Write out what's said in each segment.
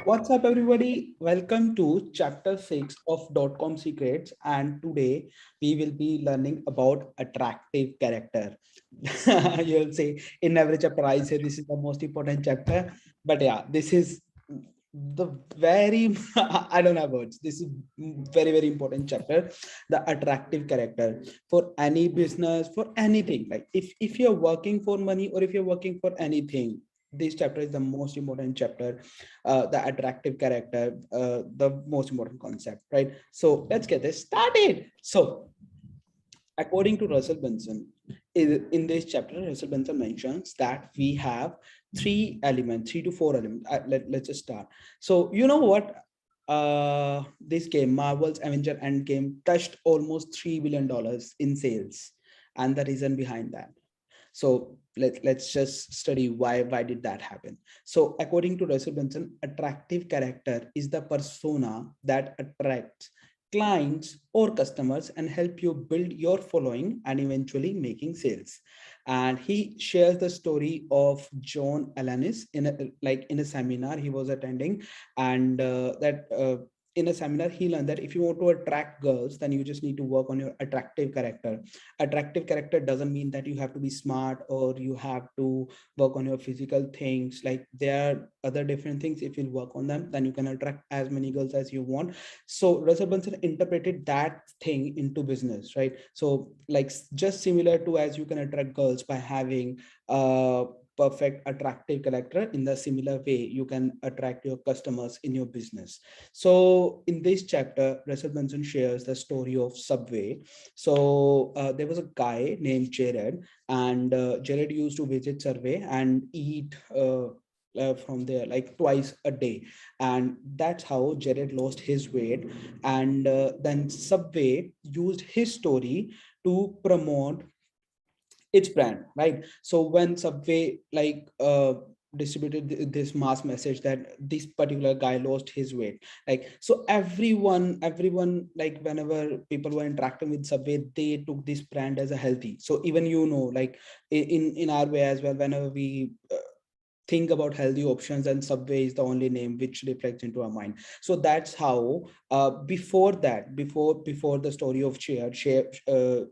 What's up, everybody? Welcome to chapter 6 of .com Secrets. And today we will be learning about attractive character. You'll say in every chapter, I say this is the most important chapter. But yeah, this is the very, I don't have words. This is very, very important chapter, the attractive character for any business, for anything. Like if you're working for money or if you're working for anything, this chapter is the most important chapter, the attractive character, the most important concept, right? So let's get this started. So according to Russell Benson, in this chapter, Russell Benson mentions that we have three elements, 3 to 4 elements. Let's just start. So you know what? This game, Marvel's Avenger Endgame, touched almost $3 billion in sales, and the reason behind that. So let's just study why did that happen. So according to Russell Benson, attractive character is the persona that attracts clients or customers and help you build your following and eventually making sales. And he shares the story of John Alanis in a seminar he was attending, and in a seminar he learned that if you want to attract girls, then you just need to work on your attractive character. Attractive character doesn't mean that you have to be smart or you have to work on your physical things. Like there are other different things. If you work on them, then you can attract as many girls as you want. So Russell Brunson interpreted that thing into business, right? So like just similar to as you can attract girls by having perfect attractive character, in the similar way you can attract your customers in your business. So in this chapter, Russell Brunson shares the story of Subway. So there was a guy named Jared, and Jared used to visit Subway and eat from there like twice a day, and that's how Jared lost his weight. And then Subway used his story to promote its brand, right? So when Subway distributed this mass message that this particular guy lost his weight, like, so everyone, like whenever people were interacting with Subway, they took this brand as a healthy. So even like in our way as well, whenever we think about healthy options, and Subway is the only name which reflects into our mind. So that's how before that, before the story of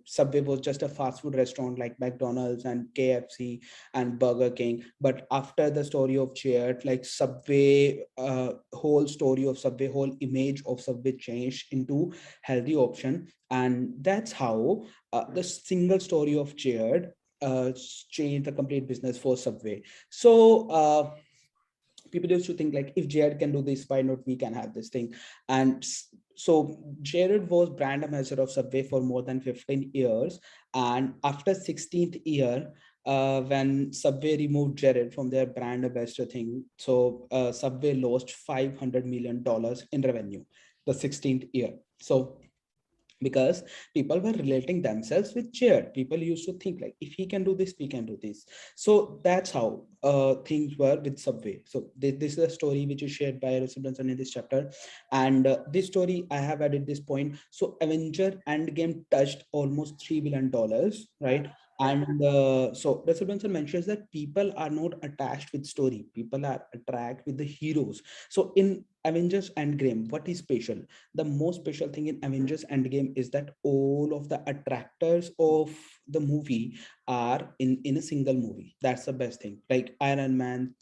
Subway was just a fast food restaurant like McDonald's and KFC and Burger King. But after the story of Cheer, like Subway, whole story of Subway, whole image of Subway changed into healthy option. And that's how the single story of Cheer change the complete business for Subway. So people used to think like, if Jared can do this, why not we can have this thing? And so Jared was brand ambassador of Subway for more than 15 years. And after 16th year, when Subway removed Jared from their brand ambassador thing, so Subway lost $500 million in revenue the 16th year. So because people were relating themselves with Jared, people used to think like, if he can do this, we can do this. So that's how things were with Subway. So this is a story which is shared by Russell Brunson in this chapter, and this story I have added this point. So Avenger Endgame touched almost $3 billion, right? And so Russell Brunson mentions that people are not attached with story, people are attracted with the heroes. So in Avengers Endgame, what is special? The most special thing in Avengers Endgame is that all of the attractors of the movie are in a single movie. That's the best thing. Like Iron Man,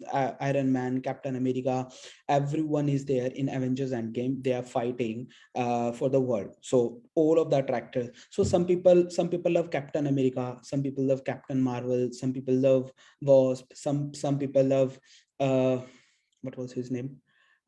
Captain America, everyone is there in Avengers Endgame. They are fighting for the world. So all of the attractors. So some people love Captain America, some people love Captain Marvel, some people love Wasp, some people love what was his name?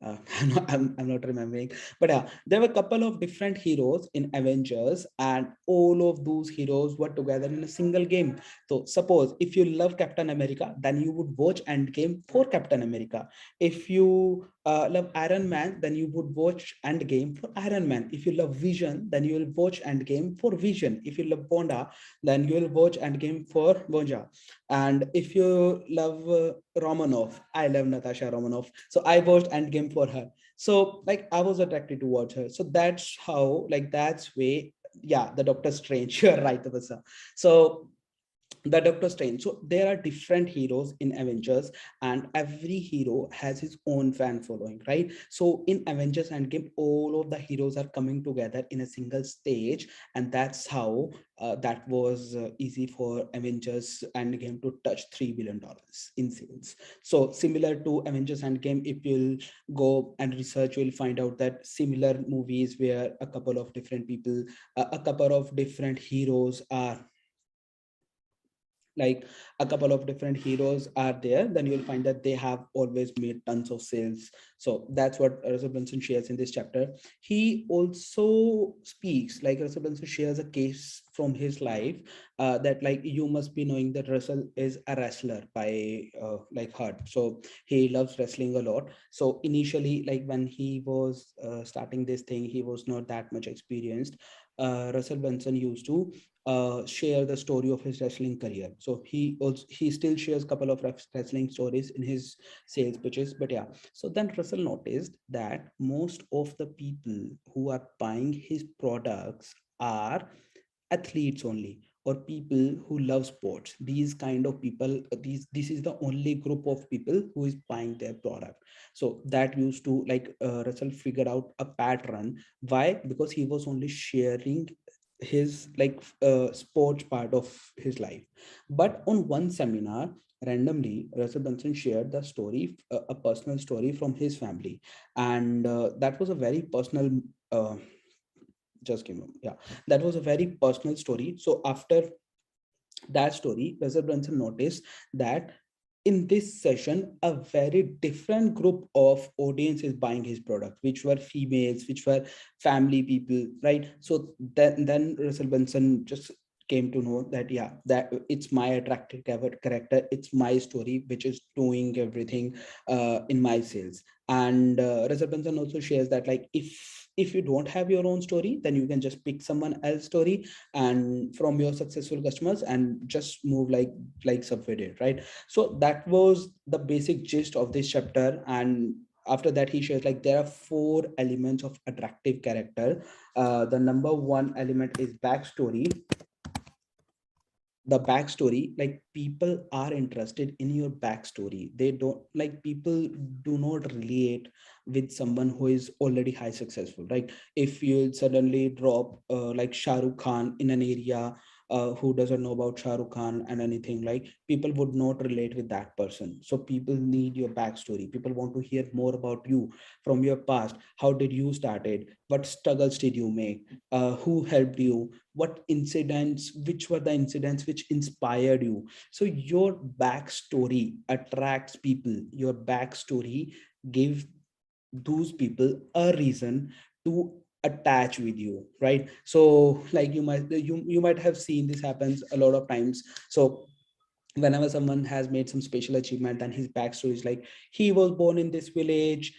I'm not remembering, but yeah, there were a couple of different heroes in Avengers, and all of those heroes were together in a single game. So suppose if you love Captain America, then you would watch Endgame for Captain America. If you love Iron Man, then you would watch Endgame for Iron Man. If you love Vision, then you will watch Endgame for Vision. If you love Wanda, then you will watch Endgame for Wanda. And if you love Romanov, I love Natasha Romanoff, so I watched Endgame for her. So like I was attracted to watch her. So that's how, like that's way, yeah, the Doctor Strange. You're right, Tabasa. So the Doctor Strange. So there are different heroes in Avengers, and every hero has his own fan following, right? So in Avengers Endgame, all of the heroes are coming together in a single stage, and that's how that was easy for Avengers Endgame to touch $3 billion in sales. So similar to Avengers Endgame, if you'll go and research, you'll find out that similar movies where a couple of different people, a couple of different heroes are like a couple of different heroes are there, then you'll find that they have always made tons of sales. So that's what Russell Brunson shares in this chapter. He also speaks, like Russell Brunson shares a case from his life, that like you must be knowing that Russell is a wrestler by like heart. So he loves wrestling a lot. So initially, like when he was starting this thing, he was not that much experienced. Russell Brunson used to share the story of his wrestling career. So he still shares a couple of wrestling stories in his sales pitches. But yeah, so then Russell noticed that most of the people who are buying his products are athletes only, or people who love sports. These kind of people, this is the only group of people who is buying their product. So that used to like Russell figured out a pattern. Why? Because he was only sharing his like sports part of his life. But on one seminar, randomly Russell Brunson shared the story, a personal story from his family, and that was a very personal just give me, yeah, that was a very personal story. So after that story, Russell Brunson noticed that in this session, a very different group of audience is buying his product, which were females, which were family people, right? So then Russell Brunson just came to know that yeah, that it's my attractive character, it's my story which is doing everything in my sales. And Russell Brunson also shares that like if you don't have your own story, then you can just pick someone else's story and from your successful customers and just move like Subway did, right? So that was the basic gist of this chapter. And after that he shares like there are 4 elements of attractive character. The number one element is backstory. The backstory, like people are interested in your backstory. They don't like, people do not relate with someone who is already high successful, right? If you suddenly drop like Shah Rukh Khan in an area, who doesn't know about Shah Rukh Khan and anything, like people would not relate with that person. So people need your backstory. People want to hear more about you from your past. How did you started? What struggles did you make? Who helped you? What incidents, which were the incidents which inspired you? So your backstory attracts people. Your backstory gives those people a reason to attach with you, right? So like you might have seen this happens a lot of times. So whenever someone has made some special achievement and his backstory is like he was born in this village,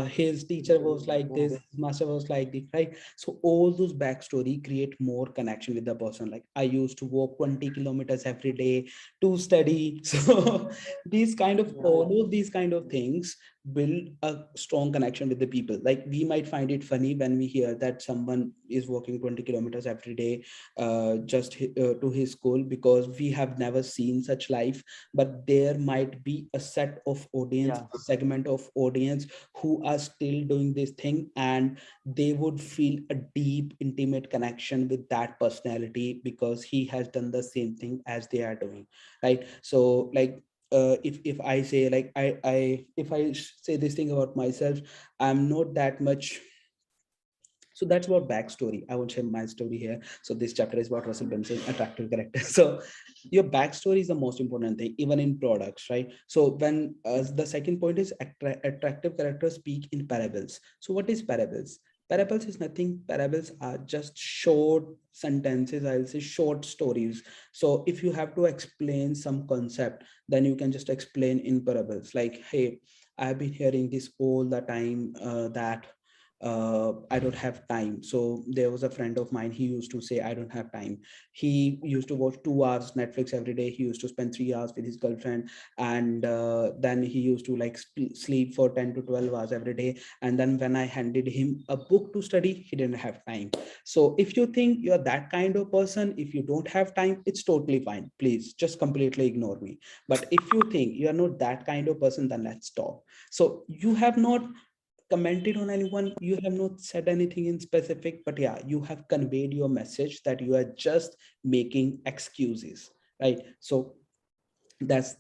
his teacher was like this, his master was like this, right? So all those backstory create more connection with the person. Like I used to walk 20 kilometers every day to study. So these kind of, all of these kind of things build a strong connection with the people. Like we might find it funny when we hear that someone is walking 20 kilometers every day to his school, because we have never seen such life. But there might be a set of audience, a segment of audience who are still doing this thing, and they would feel a deep intimate connection with that personality because he has done the same thing as they are doing, right? So like if I say like if I say this thing about myself, I'm not that much. So that's about backstory. I won't share my story here. So this chapter is about Russell Brunson, attractive character. So your backstory is the most important thing, even in products, right? So when the second point is attractive characters speak in parables. So what is parables? Parables is nothing. Parables are just short sentences. I'll say short stories. So if you have to explain some concept, then you can just explain in parables. Like, hey, I've been hearing this all the time, that I don't have time. So there was a friend of mine, he used to say, I don't have time. He used to watch 2 hours Netflix every day. He used to spend 3 hours with his girlfriend. And then he used to like sleep for 10 to 12 hours every day. And then when I handed him a book to study, he didn't have time. So if you think you're that kind of person, if you don't have time, it's totally fine. Please just completely ignore me. But if you think you are not that kind of person, then let's talk. So you have not commented on anyone, you have not said anything in specific, but yeah, you have conveyed your message that you are just making excuses, right? So that's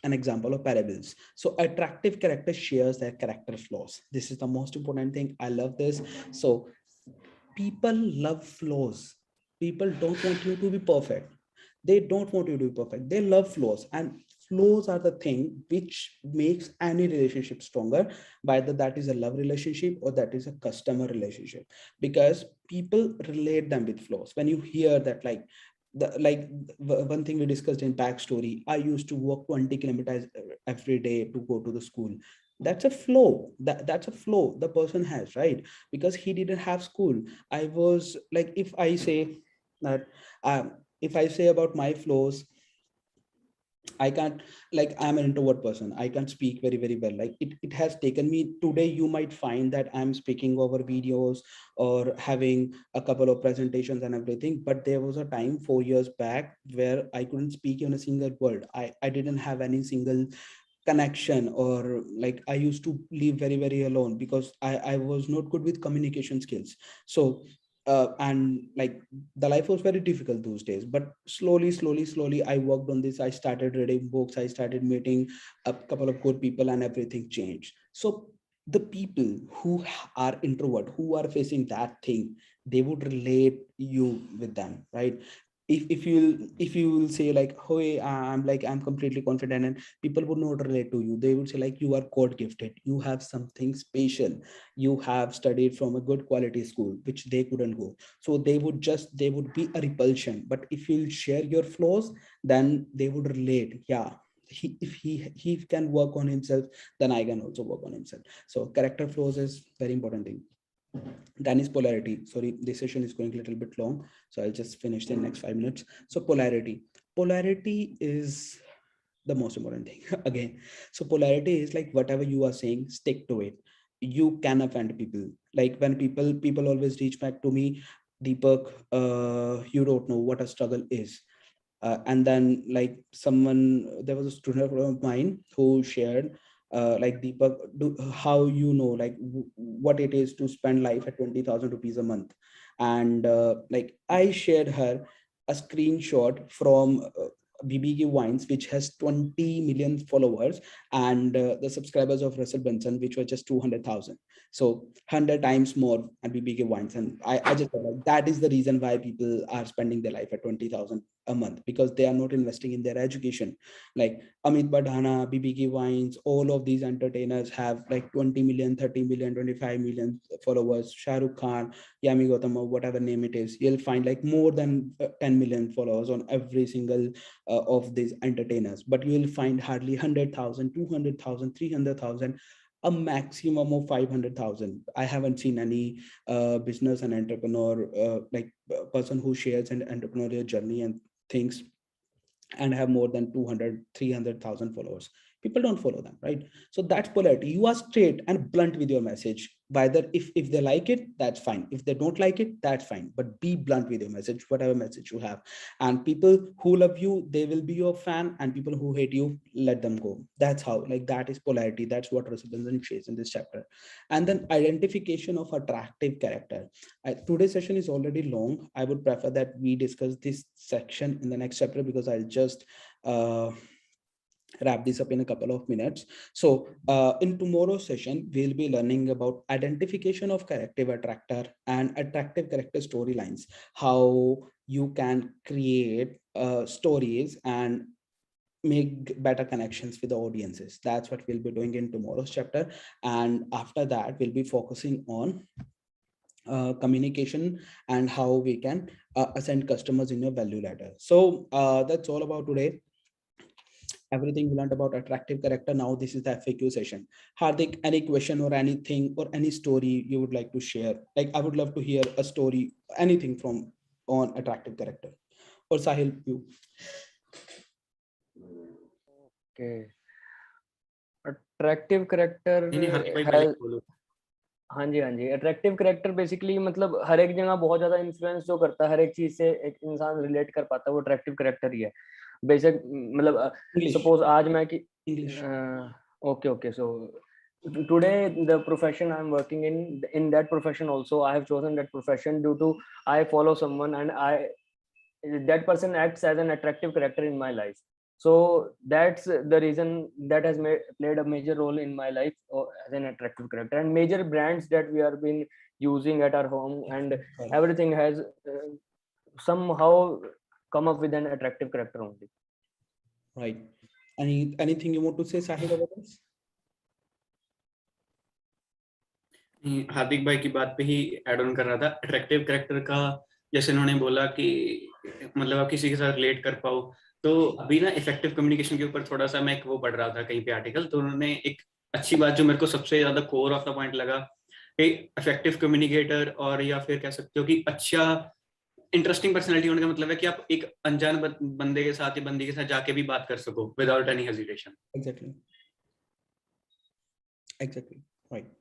an example of parables. So attractive character shares their character flaws. This is the most important thing. I love this. So people love flaws. People don't want you to be perfect. They don't want you to be perfect. They love flaws, and flaws are the thing which makes any relationship stronger, whether that is a love relationship or that is a customer relationship, because people relate them with flaws. When you hear that, like one thing we discussed in backstory, I used to walk 20 kilometers every day to go to the school. That's a flow. That's a flow the person has, right? Because he didn't have school. I was like, if I say that, if I say about my flows, I can't, like, I'm an introvert person. I can't speak very, very well. Like it has taken me today. You might find that I'm speaking over videos or having a couple of presentations and everything. But there was a time 4 years back where I couldn't speak even a single word. I didn't have any single connection, or like I used to live very, very alone because I was not good with communication skills. So and like the life was very difficult those days, but slowly I worked on this. I started reading books, I started meeting a couple of good people, and everything changed. So the people who are introvert, who are facing that thing, they would relate you with them, right? If you will say like, hey, I'm completely confident, and people would not relate to you. They would say like, you are god gifted, you have something special, you have studied from a good quality school which they couldn't go. So they would be a repulsion. But if you share your flaws, then they would relate. Yeah, if he can work on himself, then I can also work on himself. So character flaws is very important thing. Then is polarity. Sorry, this session is going a little bit long, so I'll just finish in next 5 minutes. So polarity is the most important thing. Again, so polarity is like, whatever you are saying, stick to it. You can offend people. Like when people always reach back to me, Deepak, you don't know what a struggle is. And then like someone, there was a student of mine who shared, like, Deepak, how you know, like what it is to spend life at 20,000 rupees a month. And like I shared her a screenshot from BBQ Wines, which has 20 million followers, and the subscribers of Russell Brunson, which were just 200,000. So 100 times more at BBQ Wines. And I just thought like, that is the reason why people are spending their life at 20,000 a month, because they are not investing in their education. Like Amit Badhana, BBK Wines, all of these entertainers have like 20 million, 30 million, 25 million followers. Shah Rukh Khan, Yami Gautama, whatever name it is, you'll find like more than 10 million followers on every single of these entertainers. But you will find hardly 100,000, 200,000, 300,000, a maximum of 500,000. I haven't seen any business and entrepreneur, person who shares an entrepreneurial journey and things, and have more than 200, 300,000 followers. People don't follow them, right? So that's polarity. You are straight and blunt with your message. Whether if they like it, that's fine. If they don't like it, that's fine. But be blunt with your message, whatever message you have. And people who love you, they will be your fan, and people who hate you, let them go. That's how, like, that is polarity. That's what Russell shares in this chapter. And then identification of attractive character. Today's session is already long. I would prefer that we discuss this section in the next chapter, because I'll just uh, wrap this up in a couple of minutes. So in tomorrow's session, we'll be learning about identification of character attractor and attractive character storylines, how you can create stories and make better connections with the audiences. That's what we'll be doing in tomorrow's chapter. And after that, we'll be focusing on communication and how we can ascend customers in your value ladder. So that's all about today. everything we learned about attractive character. Now this is the FAQ session. Hardik, any question or anything or any story you would like to share? Like I would love to hear a story, anything from on attractive character. Or Sahil, you. Okay. Attractive character has, हाँ जी attractive character basically मतलब हर एक जगह बहुत ज्यादा influence जो करता है, हर एक चीज से एक इंसान रिलेट कर पाता है, वो अट्रैक्टिव कैरेक्टर ही है बेसिक। मतलब सपोज आज मैं कि okay so today the profession I'm working in that profession also I have chosen that profession due to I follow someone and that person acts as an attractive character in my life. So that's the reason that has played a major role in my life as an attractive character, and major brands that we are been using at our home and everything has somehow come up with an attractive character only. Right. Anything you want to say, Sahil, about this? हार्दिक भाई की बात पे ही add on कर रहा था। Attractive character का जैसे उन्होंने बोला कि मतलब आप किसी के साथ रिलेट कर पाओ, तो अभी ना इफेक्टिव कम्युनिकेशन के ऊपर थोड़ा सा मैं वो पढ़ रहा था कहीं पे आर्टिकल, तो उन्होंने एक अच्छी बात जो मेरे को सबसे ज्यादा कोर ऑफ द पॉइंट लगा कि इफेक्टिव कम्युनिकेटर और या फिर कह सकते हो कि अच्छा इंटरेस्टिंग पर्सनैलिटी होने का मतलब है कि आप एक अनजान बंदे के साथ या बंदी के साथ जाके भी बात कर सको without any hesitation. Exactly right.